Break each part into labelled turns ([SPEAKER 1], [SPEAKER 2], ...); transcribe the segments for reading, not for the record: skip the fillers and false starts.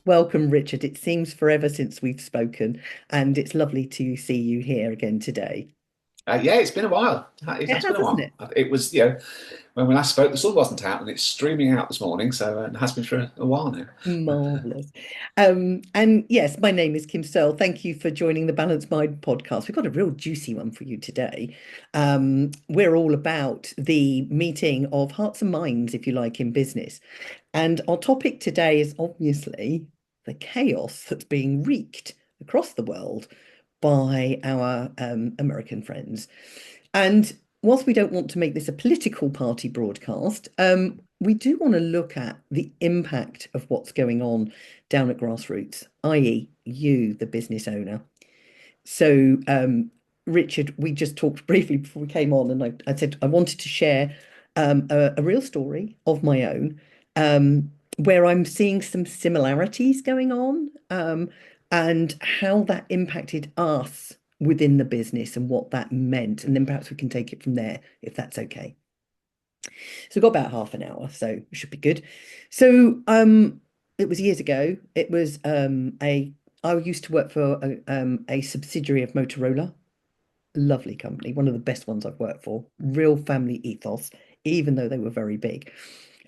[SPEAKER 1] Welcome, Richard. It seems forever since we've spoken, and it's lovely to see you here again today.
[SPEAKER 2] Yeah, it's been a while. It
[SPEAKER 1] It
[SPEAKER 2] has been
[SPEAKER 1] has,
[SPEAKER 2] a
[SPEAKER 1] hasn't
[SPEAKER 2] while.
[SPEAKER 1] it?
[SPEAKER 2] It was, when we last spoke, the sun wasn't out, and it's streaming out this morning, so it has been for a while now.
[SPEAKER 1] Marvelous. And yes, my name is Kim Searle. Thank you for joining the Balanced Mind podcast. We've got a real juicy one for you today. We're all about the meeting of hearts and minds, if you like, in business. And our topic today is obviously the chaos that's being wreaked across the world by our American friends. And whilst we don't want to make this a political party broadcast, we do want to look at the impact of what's going on down at grassroots, i.e., you, the business owner. So, Richard, we just talked briefly before we came on, and I said I wanted to share a real story of my own where I'm seeing some similarities going on and how that impacted us within the business and what that meant. And then perhaps we can take it from there, if that's okay. So we've got about half an hour, so it should be good. So it was years ago. It was I used to work for a subsidiary of Motorola, lovely company, one of the best ones I've worked for, real family ethos, even though they were very big.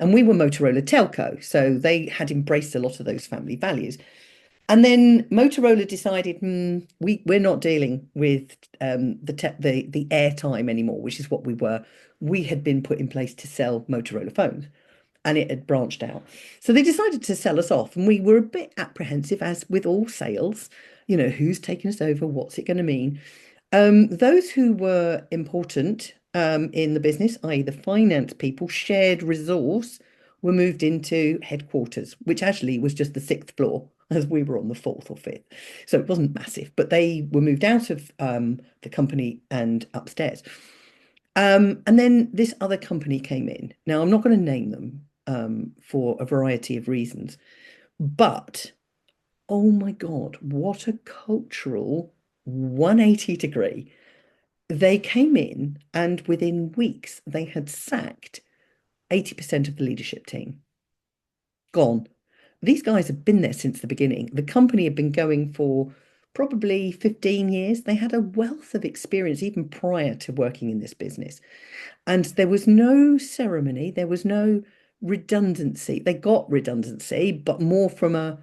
[SPEAKER 1] And we were Motorola Telco, so they had embraced a lot of those family values. And then Motorola decided, we're not dealing with the airtime anymore, which is what we were. We had been put in place to sell Motorola phones, and it had branched out. So they decided to sell us off, and we were a bit apprehensive, as with all sales. Who's taking us over? What's it going to mean? Those who were important in the business, i.e., the finance people, shared resource, were moved into headquarters, which actually was just the sixth floor, as we were on the fourth or fifth. So it wasn't massive, but they were moved out of the company and upstairs. And then this other company came in. Now, I'm not going to name them for a variety of reasons, but oh my God, what a cultural 180 degree. They came in, and within weeks, they had sacked 80% of the leadership team. Gone. These guys have been there since the beginning. The company had been going for probably 15 years. They had a wealth of experience even prior to working in this business. And there was no ceremony, there was no redundancy. They got redundancy, but more from a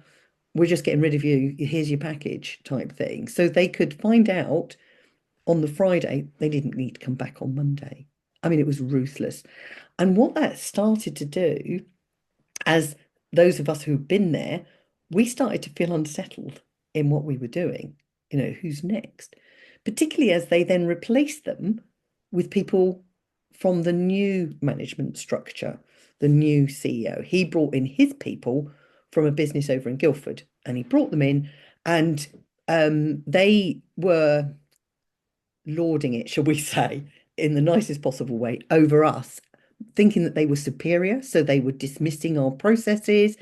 [SPEAKER 1] we're just getting rid of you, here's your package type thing. So they could find out on the Friday, they didn't need to come back on Monday. I mean, it was ruthless. And what that started to do, as those of us who've been there, we started to feel unsettled in what we were doing. Who's next? Particularly as they then replaced them with people from the new management structure, the new CEO. He brought in his people from a business over in Guildford, and he brought them in, and they were lording it, shall we say, in the nicest possible way over us, thinking that they were superior. So they were dismissing our processes,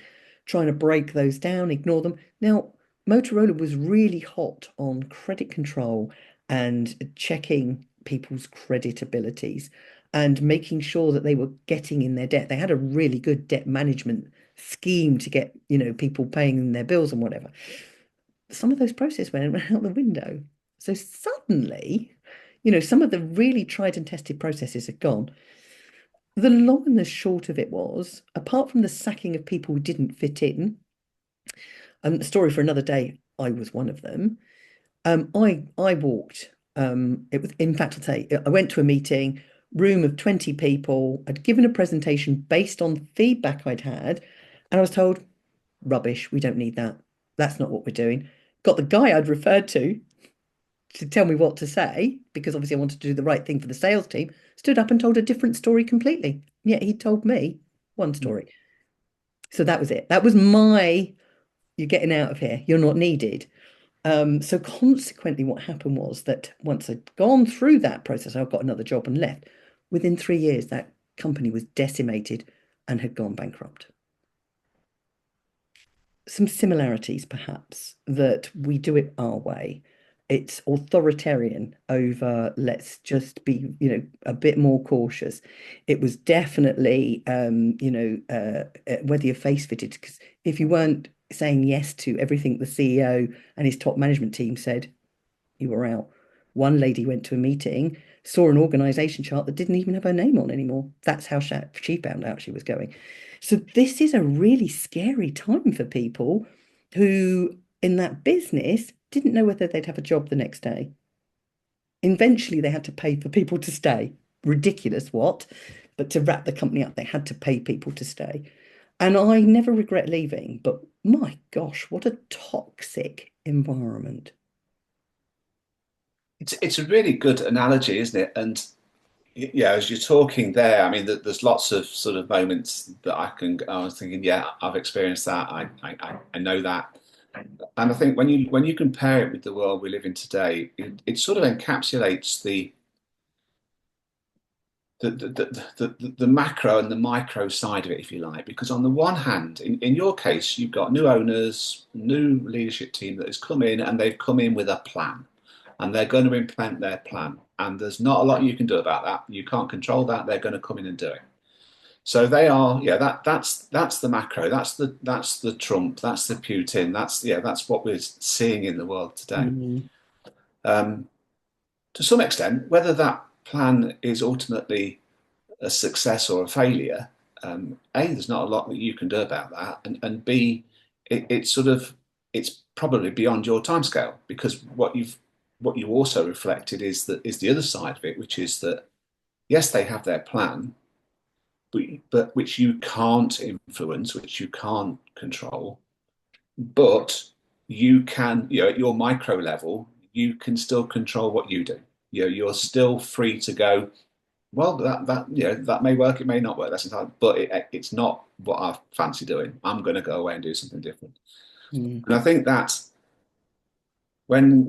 [SPEAKER 1] trying to break those down, ignore them. Now, Motorola was really hot on credit control and checking people's credit abilities and making sure that they were getting in their debt. They had a really good debt management scheme to get, people paying their bills and whatever. Some of those processes went out the window. So suddenly, some of the really tried and tested processes had gone. The long and the short of it was, apart from the sacking of people who didn't fit in, and a story for another day, I was one of them. I walked. It was, in fact, I'll tell you, I went to a meeting, room of 20 people. I'd given a presentation based on feedback I'd had, and I was told, rubbish, we don't need that. That's not what we're doing. Got the guy I'd referred to tell me what to say, because obviously I wanted to do the right thing for the sales team, stood up and told a different story completely. Yet he told me one story. So that was it. That was my, you're getting out of here. You're not needed. So consequently, what happened was that once I'd gone through that process, I got another job and left. Within 3 years, that company was decimated and had gone bankrupt. Some similarities, perhaps, that we do it our way. it's authoritarian over let's just be, a bit more cautious. It was definitely, whether you're face fitted, because if you weren't saying yes to everything the CEO and his top management team said, you were out. One lady went to a meeting, saw an organization chart that didn't even have her name on anymore. That's how she found out she was going. So this is a really scary time for people who, in that business, didn't know whether they'd have a job the next day. Eventually, they had to pay for people to stay. Ridiculous, what? But to wrap the company up, they had to pay people to stay. And I never regret leaving, but my gosh, what a toxic environment.
[SPEAKER 2] It's a really good analogy, isn't it? And yeah, as you're talking there, I mean, there's lots of sort of moments that I was thinking, yeah, I've experienced that. I know that. And I think when you compare it with the world we live in today, it sort of encapsulates the macro and the micro side of it, if you like. Because on the one hand, in your case, you've got new owners, new leadership team that has come in, and they've come in with a plan, and they're going to implement their plan. And there's not a lot you can do about that. You can't control that. They're going to come in and do it. So they are, yeah. That's the macro. That's the Trump. That's the Putin. That's what we're seeing in the world today.
[SPEAKER 1] Mm,
[SPEAKER 2] Um, to some extent, whether that plan is ultimately a success or a failure, A, there's not a lot that you can do about that, and B, it's sort of it's probably beyond your timescale because what you also reflected is the other side of it, which is that yes, they have their plan, but which you can't influence, which you can't control, but you can, at your micro level, you can still control what you do. You're still free to go, well, that may work, it may not work. That's entirely, but it's not what I fancy doing. I'm going to go away and do something different.
[SPEAKER 1] mm,
[SPEAKER 2] And I think that when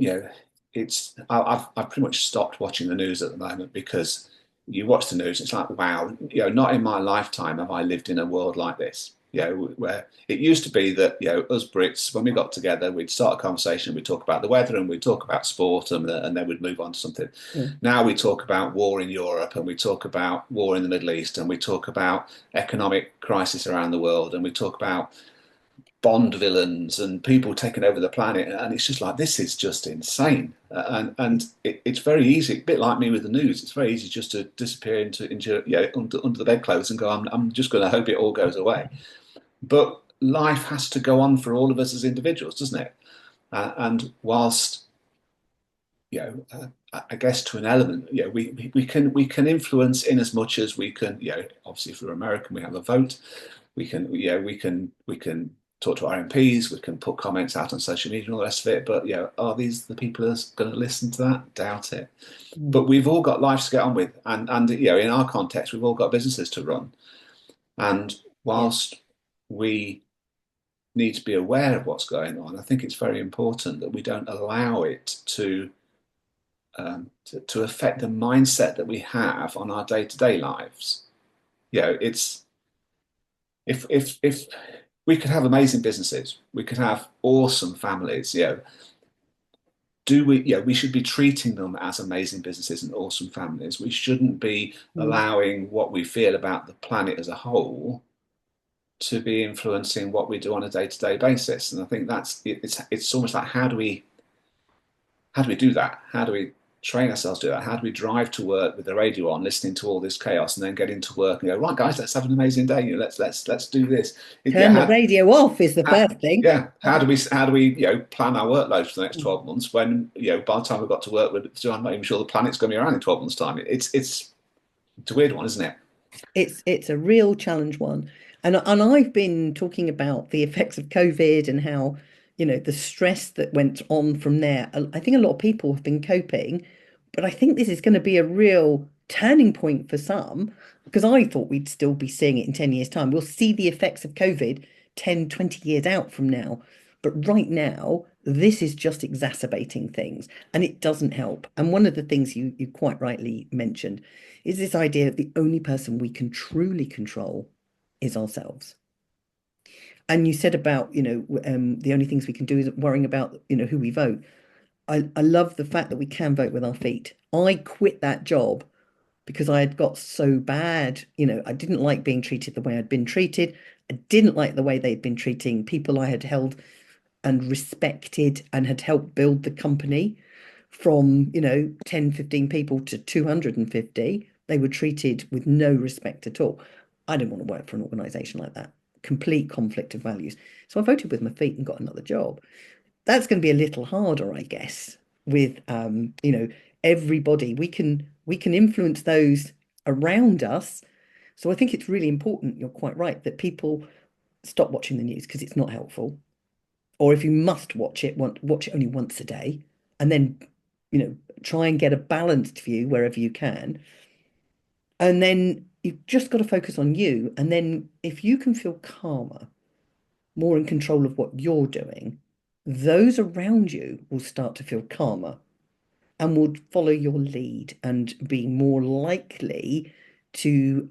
[SPEAKER 2] it's I've pretty much stopped watching the news at the moment because you watch the news, it's like, wow, not in my lifetime have I lived in a world like this. Where it used to be that us Brits, when we got together, we'd start a conversation, we'd talk about the weather and we'd talk about sport, and then we'd move on to something.
[SPEAKER 1] yeah.
[SPEAKER 2] Now we talk about war in Europe, and we talk about war in the Middle East, and we talk about economic crisis around the world, and we talk about Bond villains and people taking over the planet, and it's just like this is just insane. It's very easy, a bit like me with the news. It's very easy just to disappear into under the bedclothes and go. I'm just going to hope it all goes away. But life has to go on for all of us as individuals, doesn't it? And whilst I guess to an element, we can influence in as much as we can. Obviously, if we're American, we have a vote. We can talk to our MPs. We can put comments out on social media and all the rest of it. But are these the people that's going to listen to that? Doubt it. But
[SPEAKER 1] Mm,
[SPEAKER 2] we've all got lives to get on with, and in our context, we've all got businesses to run. And
[SPEAKER 1] yeah.
[SPEAKER 2] whilst we need to be aware of what's going on, I think it's very important that we don't allow it to affect the mindset that we have on our day-to-day lives. It's if we could have amazing businesses, we could have awesome families. Do we? We should be treating them as amazing businesses and awesome families. We shouldn't be
[SPEAKER 1] Mm.
[SPEAKER 2] allowing what we feel about the planet as a whole to be influencing what we do on a day-to-day basis. And I think it's almost like how do we do that? How do we train ourselves to do that? How do we drive to work with the radio on, listening to all this chaos, and then get into work and go, right, guys, let's have an amazing day. Let's do this.
[SPEAKER 1] Turn the radio off is the first thing.
[SPEAKER 2] How do we plan our workload for the next 12 months when by the time we've got to work with, so I'm not even sure the planet's going to be around in 12 months' time. It's a weird one, isn't it?
[SPEAKER 1] It's a real challenge one. And I've been talking about the effects of COVID and how, the stress that went on from there. I think a lot of people have been coping, but I think this is going to be a real turning point for some, because I thought we'd still be seeing it in 10 years' time. We'll see the effects of COVID 10, 20 years out from now. But right now, this is just exacerbating things and it doesn't help. And one of the things you quite rightly mentioned is this idea that the only person we can truly control is ourselves. And you said about, the only things we can do is worrying about, who we vote. I love the fact that we can vote with our feet. I quit that job because I had got so bad. I didn't like being treated the way I'd been treated. I didn't like the way they'd been treating people I had held and respected and had helped build the company from, 10, 15 people to 250. They were treated with no respect at all. I didn't want to work for an organization like that. Complete conflict of values. So I voted with my feet and got another job. That's going to be a little harder, I guess, with everybody. We can influence those around us. So I think it's really important, you're quite right, that people stop watching the news because it's not helpful. Or if you must watch it only once a day, and then, try and get a balanced view wherever you can. And then you've just got to focus on you. And then if you can feel calmer, more in control of what you're doing, those around you will start to feel calmer and will follow your lead and be more likely to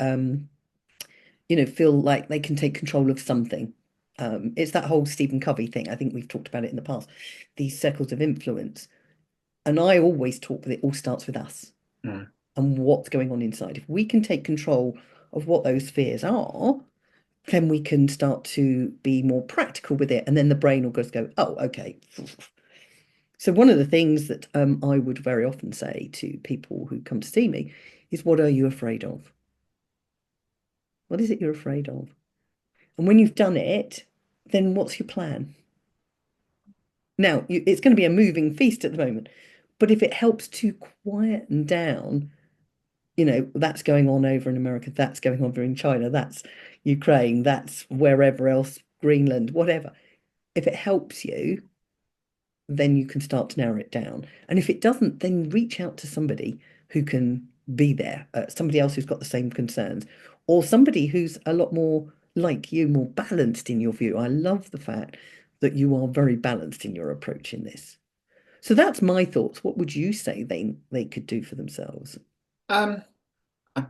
[SPEAKER 1] feel like they can take control of something. It's that whole Stephen Covey thing. I think we've talked about it in the past, these circles of influence. And I always talk that it all starts with us
[SPEAKER 2] Mm.
[SPEAKER 1] and what's going on inside. If we can take control of what those fears are, then we can start to be more practical with it. And then the brain will just go, oh, okay. So one of the things that I would very often say to people who come to see me is, what are you afraid of? What is it you're afraid of? And when you've done it, then what's your plan? Now, it's going to be a moving feast at the moment, but if it helps to quieten down, that's going on over in America, that's going on over in China, that's Ukraine, that's wherever else, Greenland, whatever. If it helps you, then you can start to narrow it down. And if it doesn't, then reach out to somebody who can be there, somebody else who's got the same concerns, or somebody who's a lot more like you, more balanced in your view. I love the fact that you are very balanced in your approach in this. So that's my thoughts. What would you say they could do for themselves?
[SPEAKER 2] Um, I,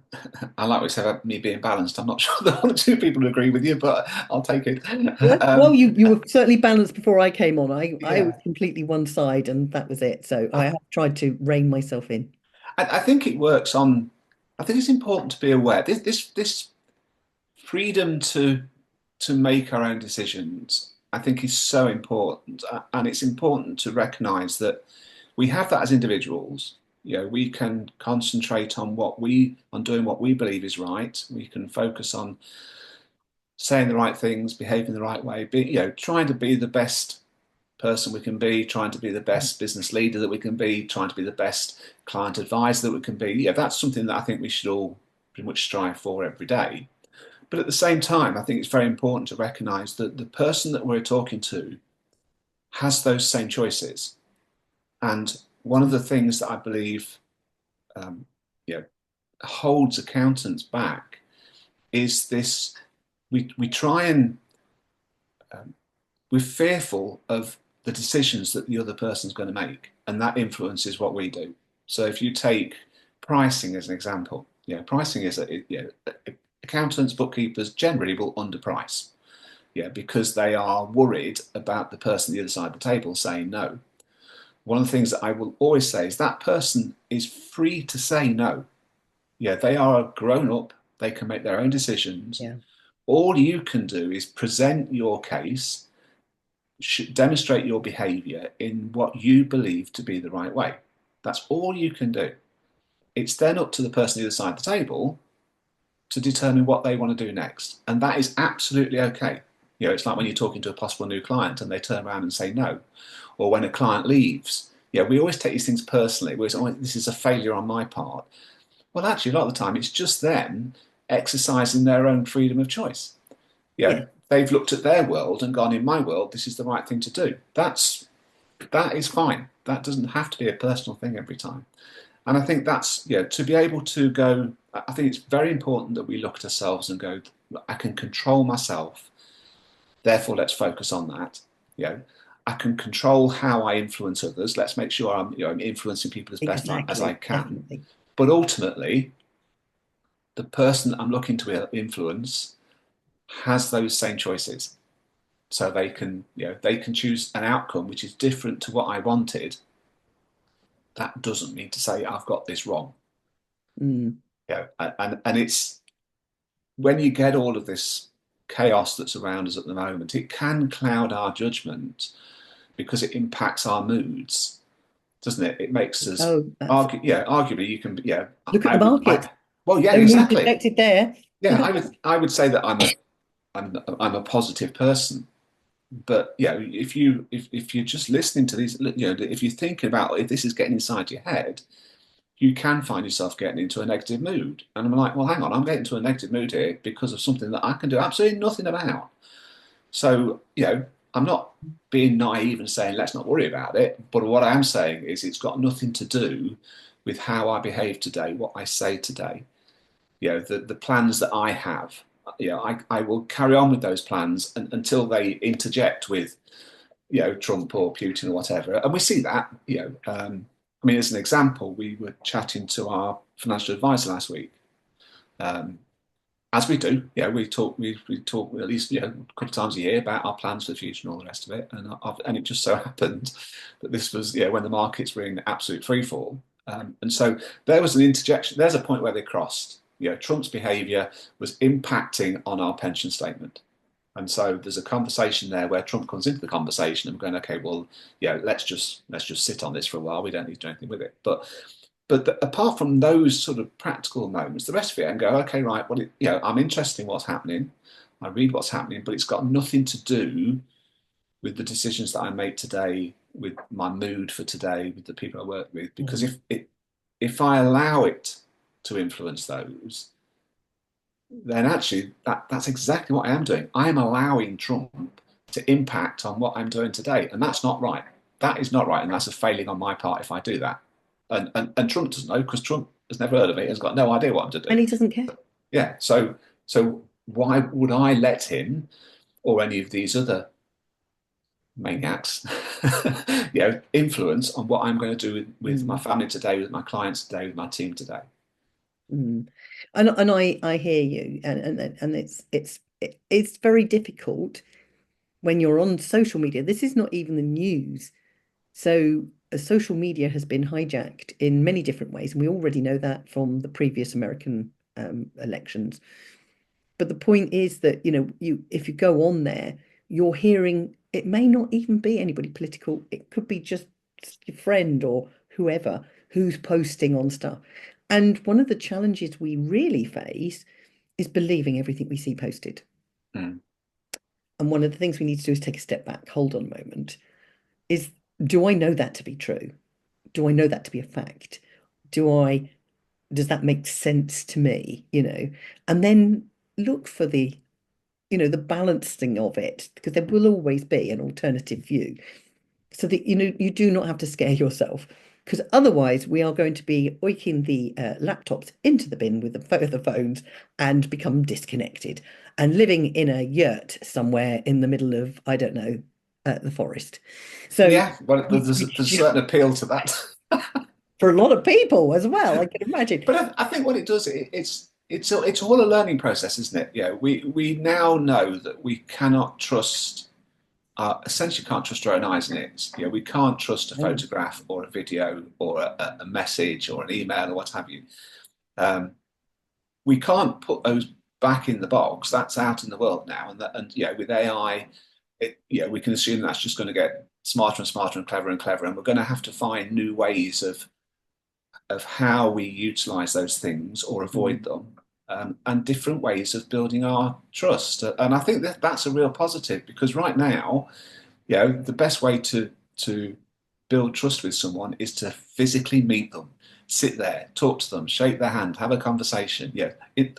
[SPEAKER 2] I like what you said about me being balanced. I'm not sure that one or two people agree with you, but I'll take it.
[SPEAKER 1] Yeah. Well, you were certainly balanced before I came on. I was
[SPEAKER 2] Yeah,
[SPEAKER 1] completely one side and that was it. So I
[SPEAKER 2] I,
[SPEAKER 1] have tried to rein myself in.
[SPEAKER 2] I think it works on. I think it's important to be aware. This freedom to make our own decisions, I think, is so important, and it's important to recognise that we have that as individuals. We can concentrate on doing what we believe is right. We can focus on saying the right things, behaving the right way, trying to be the best person we can be, trying to be the best business leader that we can be, trying to be the best client advisor that we can be. That's something that I think we should all pretty much strive for every day. But at the same time, I think it's very important to recognize that the person that we're talking to has those same choices. And one of the things that I believe um, you know, holds accountants back is this: we try and um, we're fearful of the decisions that the other person's going to make, and that influences what we do. So if you take pricing as an example, pricing is accountants, bookkeepers generally will underprice, because they are worried about the person on the other side of the table saying no. One of the things that I will always say is that person is free to say no. They are grown up, they can make their own decisions.
[SPEAKER 1] Yeah.
[SPEAKER 2] All you can do is present your case, demonstrate your behavior in what you believe to be the right way. That's all you can do. It's then up to the person on the other side of the table to determine what they want to do next. And that is absolutely okay. It's like when you're talking to a possible new client and they turn around and say no, or when a client leaves. We always take these things personally. We say, oh, this is a failure on my part. Well, actually, a lot of the time, it's just them exercising their own freedom of choice.
[SPEAKER 1] Yeah.
[SPEAKER 2] They've looked at their world and gone, in my world, this is the right thing to do. That is fine. That doesn't have to be a personal thing every time. And I think that's, to be able to go, I think it's very important that we look at ourselves and go, I can control myself, therefore let's focus on that. I can control how I influence others. Let's make sure I'm influencing people as best as I
[SPEAKER 1] Exactly.
[SPEAKER 2] can.
[SPEAKER 1] Definitely.
[SPEAKER 2] But ultimately, the person I'm looking to influence has those same choices. So they can choose an outcome which is different to what I wanted, that doesn't mean to say I've got this wrong.
[SPEAKER 1] Mm.
[SPEAKER 2] And it's when you get all of this chaos that's around us at the moment, it can cloud our judgment because it impacts our moods, doesn't it? It makes us
[SPEAKER 1] Oh, that's yeah.
[SPEAKER 2] arguably you can,
[SPEAKER 1] Look at
[SPEAKER 2] I
[SPEAKER 1] the
[SPEAKER 2] would,
[SPEAKER 1] market.
[SPEAKER 2] well, yeah,
[SPEAKER 1] No moods
[SPEAKER 2] exactly.
[SPEAKER 1] affected there.
[SPEAKER 2] Yeah, I would say that I'm a positive person. But if you're just listening to these, if you're thinking about if this is getting inside your head, you can find yourself getting into a negative mood. And I'm like, well, hang on, I'm getting into a negative mood here because of something that I can do absolutely nothing about. So, I'm not being naive and saying let's not worry about it. But what I am saying is it's got nothing to do with how I behave today, what I say today, the plans that I have. I will carry on with those plans until they interject with, Trump or Putin or whatever. And we see that, I mean, as an example, we were chatting to our financial advisor last week, um, as we do. We talk at least a couple of times a year about our plans for the future and all the rest of it. And it just so happened that this was when the markets were in absolute free fall, and so there was an interjection. There's a point where they crossed. Trump's behaviour was impacting on our pension statement. And so there's a conversation there where Trump comes into the conversation and we're going, okay, well, let's just sit on this for a while. We don't need to do anything with it. But apart from those sort of practical moments, the rest of it, and go, okay, right, well, I'm interested in what's happening. I read what's happening, but it's got nothing to do with the decisions that I make today, with my mood for today, with the people I work with. Because
[SPEAKER 1] Mm.
[SPEAKER 2] if I allow it to influence those, then actually that's exactly what I am doing. I am allowing Trump to impact on what I'm doing today, and that's not right. That is not right, and that's a failing on my part if I do that. And Trump doesn't know because Trump has never heard of it, has got no idea what I'm to do.
[SPEAKER 1] And he doesn't care.
[SPEAKER 2] Yeah, so why would I let him or any of these other maniacs, influence on what I'm going to do with my
[SPEAKER 1] Mm.
[SPEAKER 2] family today, with my clients today, with my team today?
[SPEAKER 1] Mm. And I hear you, and it's very difficult when you're on social media. This is not even the news. So social media has been hijacked in many different ways, and we already know that from the previous American elections. But the point is that, you if you go on there, you're hearing it may not even be anybody political. It could be just your friend or whoever who's posting on stuff. And one of the challenges we really face is believing everything we see posted.
[SPEAKER 2] Mm,
[SPEAKER 1] And one of the things we need to do is take a step back, hold on a moment. Is Do I know that to be true? Do I know that to be a fact? Does that make sense to me? And then look for the balancing of it, because there will always be an alternative view, so that you do not have to scare yourself, because otherwise we are going to be oiking the laptops into the bin with the phones and become disconnected and living in a yurt somewhere in the middle of, I don't know, the forest. So
[SPEAKER 2] yeah, well, there's
[SPEAKER 1] which,
[SPEAKER 2] certain appeal to that.
[SPEAKER 1] for a lot of people as well, I can imagine.
[SPEAKER 2] But I think what it does, it's all a learning process, isn't it? We now know that we cannot trust, essentially can't trust our own eyes and ears. We can't trust a
[SPEAKER 1] Oh,
[SPEAKER 2] photograph or a video or a message or an email or what have you. Um, we can't put those back in the box. That's out in the world now, and with AI, we can assume that's just going to get smarter and smarter and clever, and we're going to have to find new ways of how we utilize those things or avoid
[SPEAKER 1] mm,
[SPEAKER 2] them, and different ways of building our trust. And I think that that's a real positive because right now, the best way to build trust with someone is to physically meet them, sit there, talk to them, shake their hand, have a conversation.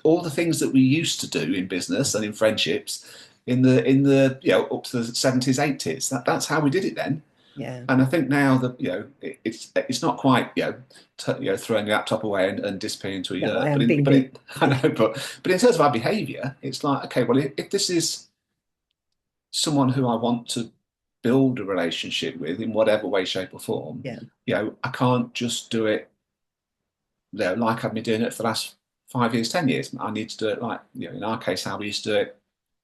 [SPEAKER 2] All the things that we used to do in business and in friendships in the up to the 70s, 80s. That's how we did it then.
[SPEAKER 1] yeah.
[SPEAKER 2] And I think now that it's not quite throwing the laptop away and disappearing into a
[SPEAKER 1] No, I
[SPEAKER 2] yurt, but
[SPEAKER 1] am being a bit.
[SPEAKER 2] I know, but in terms of our behaviour, it's like okay, well, if this is someone who I want to build a relationship with in whatever way, shape, or form,
[SPEAKER 1] Yeah.
[SPEAKER 2] I can't just do it like I've been doing it for the last 5 years, 10 years. I need to do it like in our case, how we used to do it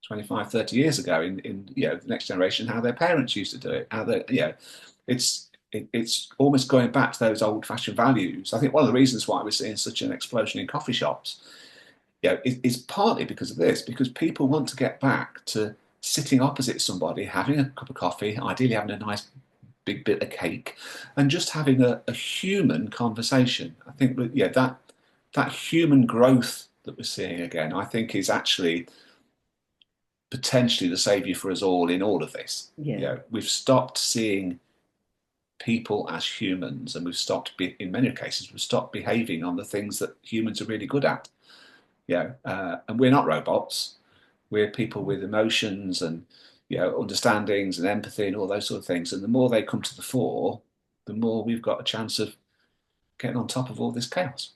[SPEAKER 2] 25, 30 years ago in the next generation, how their parents used to do it, how they it's it's almost going back to those old-fashioned values. I think one of the reasons why we're seeing such an explosion in coffee shops, is partly because of this, because people want to get back to sitting opposite somebody, having a cup of coffee, ideally having a nice big bit of cake, and just having a human conversation. I think that, that human growth that we're seeing again, I think is actually potentially the savior for us all in all of this.
[SPEAKER 1] Yeah.
[SPEAKER 2] We've stopped seeing people as humans, and we've stopped, in many cases, we've stopped behaving on the things that humans are really good at. And we're not robots. We're people with emotions and understandings and empathy and all those sort of things. And the more they come to the fore, the more we've got a chance of getting on top of all this chaos.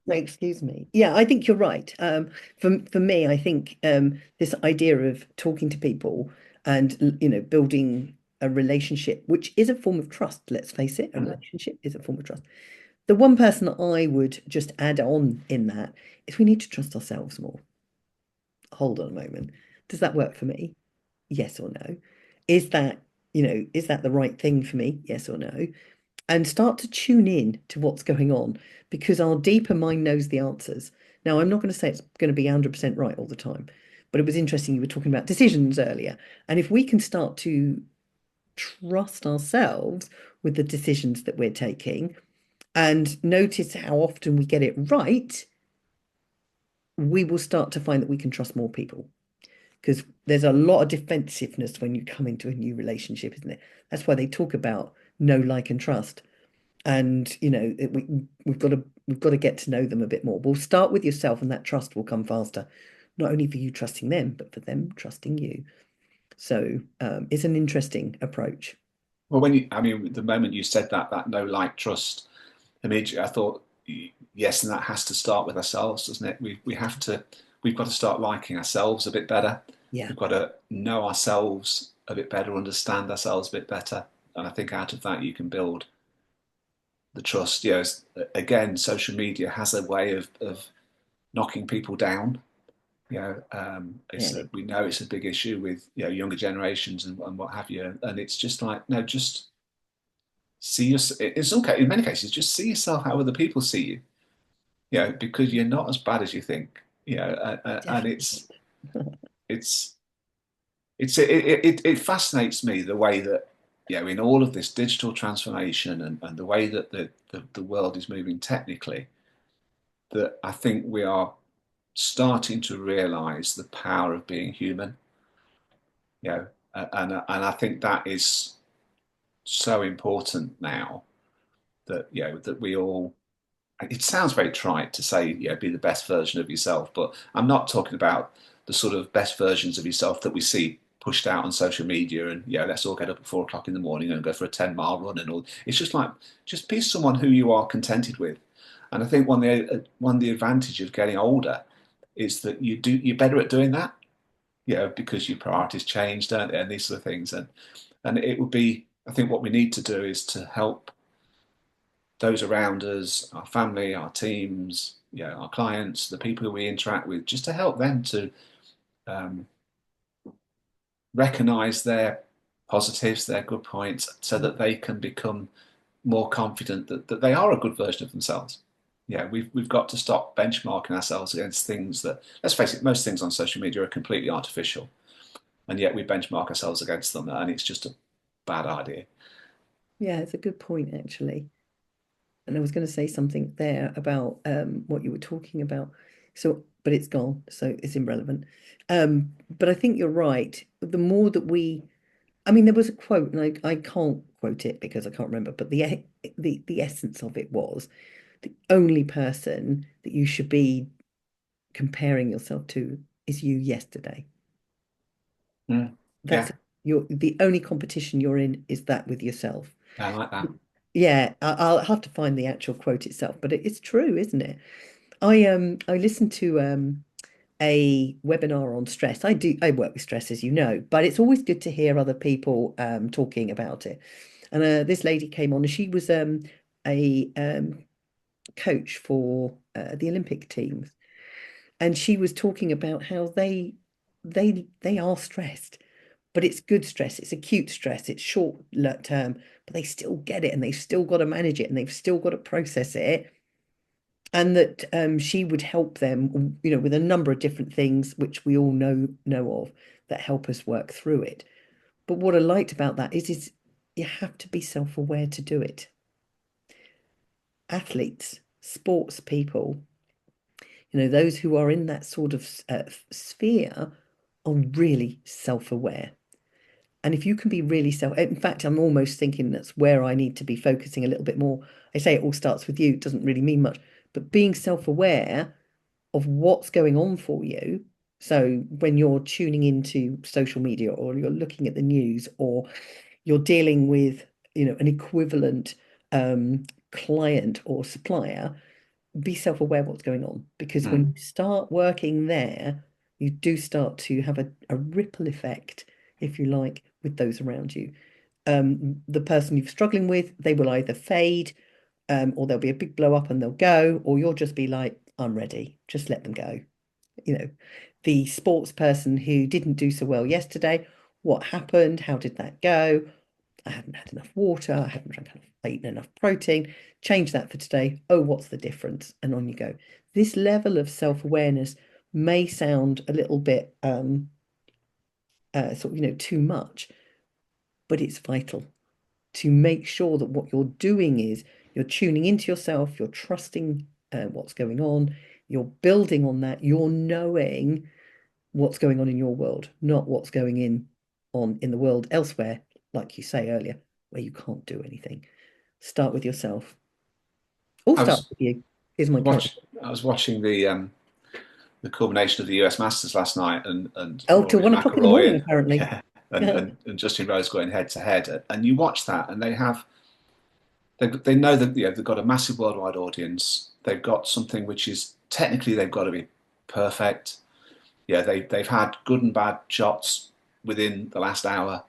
[SPEAKER 1] Excuse me. Yeah, I think you're right. For me, I think this idea of talking to people and building a relationship, which is a form of trust. Let's face it, a
[SPEAKER 2] Mm.
[SPEAKER 1] relationship is a form of trust. The one person that I would just add on in that is we need to trust ourselves more. Hold on a moment. Does that work for me? Yes or no? Is that, is that the right thing for me? Yes or no? And start to tune in to what's going on because our deeper mind knows the answers. Now, I'm not going to say it's going to be 100% right all the time, but it was interesting you were talking about decisions earlier. And if we can start to trust ourselves with the decisions that we're taking and notice how often we get it right, we will start to find that we can trust more people because there's a lot of defensiveness when you come into a new relationship, isn't it? That's why they talk about know, like, and trust. And we've got to get to know them a bit more. We'll start with yourself, and that trust will come faster, not only for you trusting them, but for them trusting you. So it's an interesting approach.
[SPEAKER 2] Well, I mean, the moment you said that no like trust, immediately I thought, yes, and that has to start with ourselves, doesn't it? We've got to start liking ourselves a bit better.
[SPEAKER 1] Yeah,
[SPEAKER 2] We've got to know ourselves a bit better, understand ourselves a bit better. And I think out of that, you can build the trust. Again, social media has a way of knocking people down.
[SPEAKER 1] yeah,
[SPEAKER 2] We know it's a big issue with younger generations and what have you. And it's just like, no, just see yourself. In many cases, just see yourself how other people see you. Because you're not as bad as you think. And
[SPEAKER 1] definitely.
[SPEAKER 2] it's it fascinates me the way that in all of this digital transformation and the way that the world is moving technically, that I think we are starting to realize the power of being human. And I think that is so important now that that we all. It sounds very trite to say, be the best version of yourself, but I'm not talking about the sort of best versions of yourself that we see pushed out on social media and let's all get up at 4 o'clock in the morning and go for a 10-mile run and all. It's just like, just be someone who you are contented with. And I think one of the advantage of getting older is that you're better at doing that, because your priorities change, don't they, and these sort of things. And it would be, I think what we need to do is to help those around us, our family, our teams, our clients, the people who we interact with, just to help them to um, recognize their positives, their good points, so that they can become more confident that they are a good version of themselves. We've got to stop benchmarking ourselves against things that, let's face it, most things on social media are completely artificial, and yet we benchmark ourselves against them, and it's just a bad idea.
[SPEAKER 1] Yeah, it's a good point actually. And I was going to say something there about what you were talking about. So, but it's gone, so it's irrelevant. But I think you're right. The more that I mean, there was a quote, and I can't quote it because I can't remember, but the essence of it was the only person that you should be comparing yourself to is you yesterday.
[SPEAKER 2] Mm.
[SPEAKER 1] That's
[SPEAKER 2] Yeah,
[SPEAKER 1] the only competition you're in is that with yourself.
[SPEAKER 2] I like that.
[SPEAKER 1] Yeah, I'll have to find the actual quote itself, but it's true, isn't it? I listened to a webinar on stress. I work with stress, as you know, but it's always good to hear other people talking about it. And this lady came on, and she was a coach for the Olympic teams, and she was talking about how they are stressed, but it's good stress, it's acute stress, it's short term, but they still get it and they've still got to manage it and they've still got to process it. And that she would help them, with a number of different things which we all know of that help us work through it. But what I liked about that is you have to be self-aware to do it. Athletes, sports people, those who are in that sort of sphere are really self-aware. And if you can be really in fact, I'm almost thinking that's where I need to be focusing a little bit more. I say it all starts with you, it doesn't really mean much, but being self-aware of what's going on for you. So when you're tuning into social media or you're looking at the news or you're dealing with, an equivalent client or supplier, be self-aware what's going on. Because
[SPEAKER 2] Mm.
[SPEAKER 1] when you start working there, you do start to have a ripple effect, if you like, with those around you. The person you're struggling with, they will either fade, or there'll be a big blow up and they'll go, or you'll just be like, I'm ready, just let them go. You know, the sports person who didn't do so well yesterday, what happened? How did that go? I haven't had enough water. I haven't drank enough, eaten enough protein. Change that for today. Oh, what's the difference? And on you go. This level of self-awareness may sound a little bit too much, but it's vital to make sure that what you're doing is you're tuning into yourself, you're trusting what's going on, you're building on that, you're knowing what's going on in your world, not what's going in the world elsewhere, like you say earlier, where you can't do anything. Start with yourself. All
[SPEAKER 2] I
[SPEAKER 1] start
[SPEAKER 2] was
[SPEAKER 1] with you, is my current.
[SPEAKER 2] watch I was watching the culmination of the US Masters last night, and
[SPEAKER 1] Oh, till
[SPEAKER 2] Rory
[SPEAKER 1] 1 o'clock in the
[SPEAKER 2] McIlroy
[SPEAKER 1] morning,
[SPEAKER 2] and
[SPEAKER 1] apparently.
[SPEAKER 2] yeah, and Justin Rose going head to head, and you watch that, and they know that they've got a massive worldwide audience. They've got something which is technically they've got to be perfect. Yeah, they've had good and bad shots within the last hour.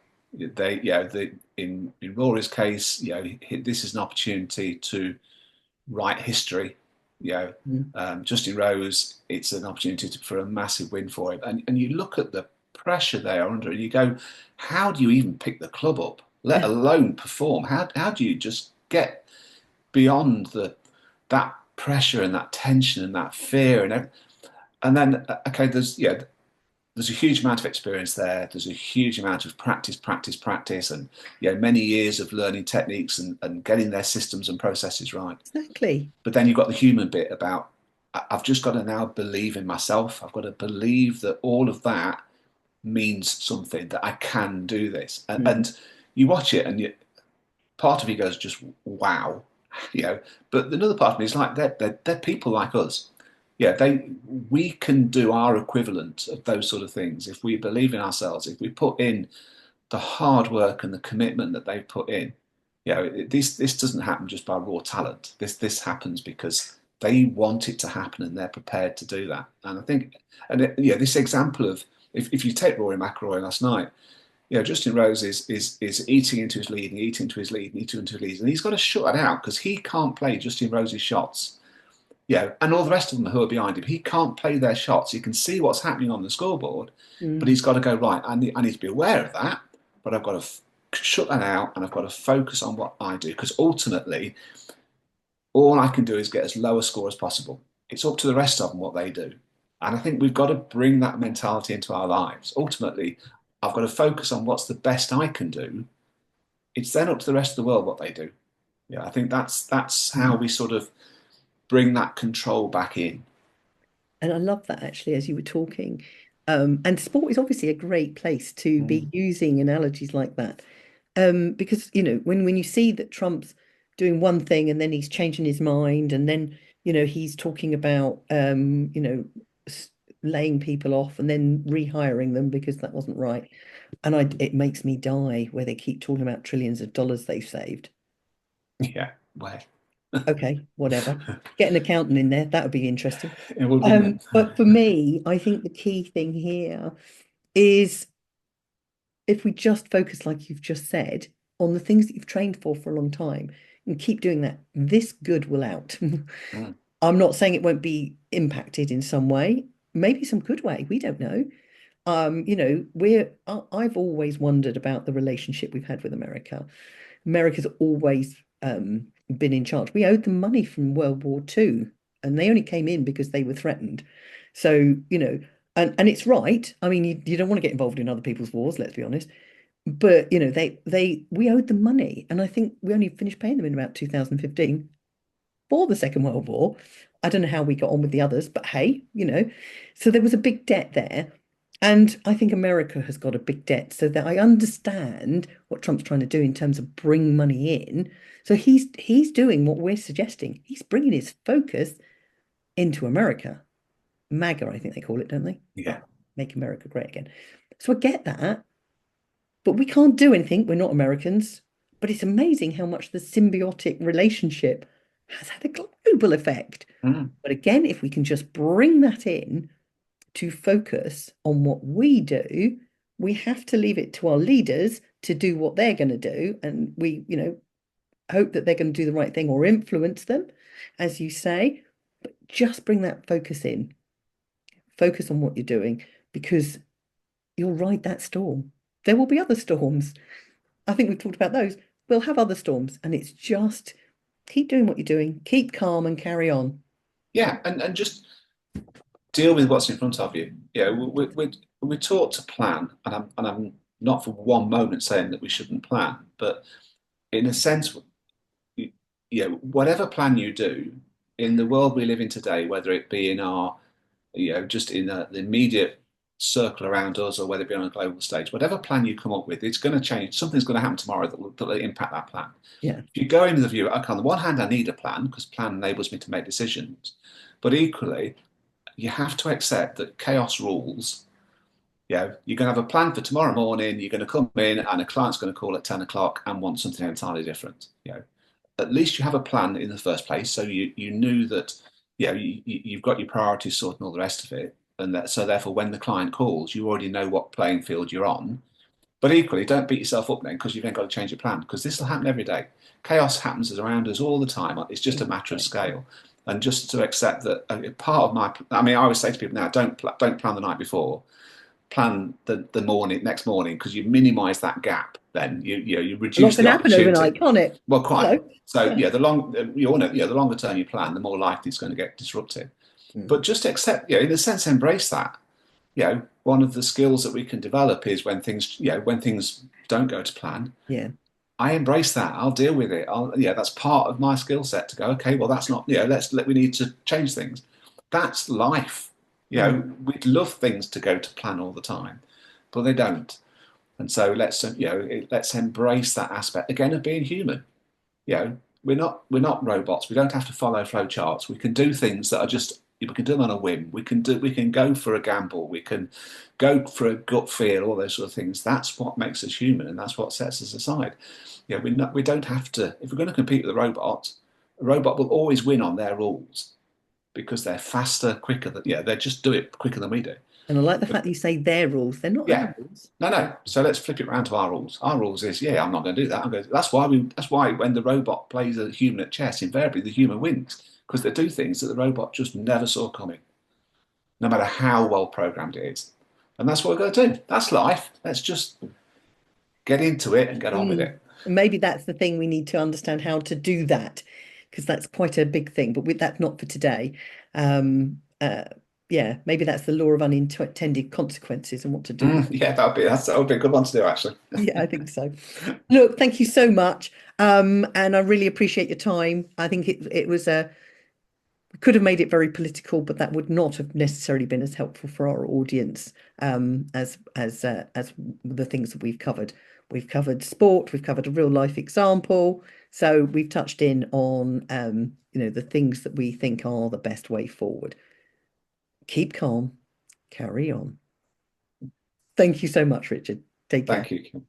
[SPEAKER 2] In Rory's case, this is an opportunity to write history. You know,
[SPEAKER 1] Mm.
[SPEAKER 2] Justin Rose, it's an opportunity for a massive win for him. And you look at the pressure they are under, and you go, how do you even pick the club up, let alone perform? How do you just get beyond that pressure and that tension and that fear and then okay, there's a huge amount of experience there. There's a huge amount of practice, and many years of learning techniques and getting their systems and processes right.
[SPEAKER 1] Exactly.
[SPEAKER 2] But then you've got the human bit about I've just got to now believe in myself. I've got to believe that all of that means something, that I can do this. And,
[SPEAKER 1] Mm.
[SPEAKER 2] and you watch it, and part of you goes just wow, But another part of me is like they're people like us. Yeah, we can do our equivalent of those sort of things if we believe in ourselves. If we put in the hard work and the commitment that they've put in. This doesn't happen just by raw talent. This happens because they want it to happen and they're prepared to do that. And I think, this example of if you take Rory McIlroy last night, Justin Rose is eating into his lead and eating into his lead and eating into his lead, and he's got to shut it out because he can't play Justin Rose's shots. And all the rest of them who are behind him, he can't play their shots. He can see what's happening on the scoreboard, but
[SPEAKER 1] Mm.
[SPEAKER 2] he's got to go right. I need to be aware of that, but I've got to shut that out and I've got to focus on what I do because ultimately, all I can do is get as low a score as possible. It's up to the rest of them what they do, and I think we've got to bring that mentality into our lives. Ultimately, I've got to focus on what's the best I can do. It's then up to the rest of the world what they do. I think that's how
[SPEAKER 1] Mm.
[SPEAKER 2] we sort of bring that control back in.
[SPEAKER 1] And I love that actually, as you were talking. And sport is obviously a great place to be
[SPEAKER 2] Mm.
[SPEAKER 1] using analogies like that. Because, when you see that Trump's doing one thing and then he's changing his mind, and then, he's talking about, laying people off and then rehiring them because that wasn't right. And it makes me die where they keep talking about trillions of dollars they've saved.
[SPEAKER 2] Yeah, well,
[SPEAKER 1] Okay, whatever. Get an accountant in there. That would be interesting.
[SPEAKER 2] it would, wouldn't it?
[SPEAKER 1] But for me, I think the key thing here is if we just focus, like you've just said, on the things that you've trained for a long time and keep doing that, this good will out.
[SPEAKER 2] Mm.
[SPEAKER 1] I'm not saying it won't be impacted in some way, maybe some good way, we don't know. I've always wondered about the relationship we've had with America. America's always been in charge. We owed them money from World War II, and they only came in because they were threatened. So, and it's right. I mean, you don't want to get involved in other people's wars, let's be honest. But we owed them money, and I think we only finished paying them in about 2015 for the Second World War. I don't know how we got on with the others, but hey, so there was a big debt there. And I think America has got a big debt, so that I understand what Trump's trying to do in terms of bring money in. So he's doing what we're suggesting. He's bringing his focus into America. MAGA, I think they call it, don't they?
[SPEAKER 2] Yeah.
[SPEAKER 1] Make America Great Again. So I get that, but we can't do anything. We're not Americans. But it's amazing how much the symbiotic relationship has had a global effect.
[SPEAKER 2] Mm.
[SPEAKER 1] But again, if we can just bring that in to focus on what we do, we have to leave it to our leaders to do what they're going to do. And we, hope that they're going to do the right thing or influence them, as you say. But just bring that focus in, focus on what you're doing, because you'll ride that storm. There will be other storms. I think we've talked about those. We'll have other storms, and it's just keep doing what you're doing, keep calm and carry on.
[SPEAKER 2] Yeah, and just deal with what's in front of you. We're taught to plan, and I'm not for one moment saying that we shouldn't plan, but in a sense, whatever plan you do in the world we live in today, whether it be in our, just in the immediate circle around us, or whether it be on a global stage, whatever plan you come up with, it's going to change. Something's going to happen tomorrow that will impact that plan.
[SPEAKER 1] Yeah.
[SPEAKER 2] If you go in with the view, okay, on the one hand, I need a plan because plan enables me to make decisions, but equally, you have to accept that chaos rules. You're going to have a plan for tomorrow morning. You're going to come in, and a client's going to call at 10 o'clock and want something entirely different. At least you have a plan in the first place, so you knew that. You've got your priorities sorted and all the rest of it, and that so therefore, when the client calls, you already know what playing field you're on. But equally, don't beat yourself up then because you've then got to change your plan because this will happen every day. Chaos happens around us all the time. It's just a matter of scale. And just to accept that part of I mean, I always say to people now, don't plan the night before. Plan the next morning because you minimise that gap. Then you
[SPEAKER 1] A lot
[SPEAKER 2] reduce
[SPEAKER 1] can
[SPEAKER 2] the
[SPEAKER 1] happen
[SPEAKER 2] opportunity.
[SPEAKER 1] overnight, can't it?
[SPEAKER 2] Well, quite.
[SPEAKER 1] Hello.
[SPEAKER 2] So
[SPEAKER 1] Yeah.
[SPEAKER 2] yeah, the long you all know, the longer term you plan, the more likely it's going to get disrupted.
[SPEAKER 1] Mm.
[SPEAKER 2] But just accept, in a sense, embrace that. One of the skills that we can develop is when things don't go to plan.
[SPEAKER 1] Yeah.
[SPEAKER 2] I embrace that. I'll deal with it. That's part of my skill set to go, okay, well, that's not, we need to change things. That's life.
[SPEAKER 1] Mm.
[SPEAKER 2] We'd love things to go to plan all the time, but they don't. And so let's embrace that aspect again of being human. We're not robots. We don't have to follow flow charts. We can do things that are just we can do them on a whim. We can go for a gamble. We can go for a gut feel. All those sort of things. That's what makes us human, and that's what sets us aside. We don't have to. If we're going to compete with a robot will always win on their rules because they're faster, quicker. They just do it quicker than we do.
[SPEAKER 1] And I like the
[SPEAKER 2] But
[SPEAKER 1] fact that you say their rules. They're not our
[SPEAKER 2] yeah,
[SPEAKER 1] rules.
[SPEAKER 2] no. So let's flip it around to our rules. Our rules is, I'm not going to do that. That's why when the robot plays a human at chess, invariably the human wins because they do things that the robot just never saw coming, no matter how well programmed it is. And that's what we're going to do. That's life. Let's just get into it and get on with
[SPEAKER 1] Mm.
[SPEAKER 2] it.
[SPEAKER 1] And maybe that's the thing we need to understand how to do that, because that's quite a big thing. But that's not for today. Um, uh, yeah, maybe that's the law of unintended consequences and what to do.
[SPEAKER 2] Yeah, that would be a good one to do actually.
[SPEAKER 1] Yeah, I think so. Look, thank you so much. And I really appreciate your time. I think it was we could have made it very political, but that would not have necessarily been as helpful for our audience as the things that we've covered. We've covered sport, we've covered a real life example. So we've touched in on the things that we think are the best way forward. Keep calm, carry on. Thank you so much, Richard. Take care.
[SPEAKER 2] Thank you.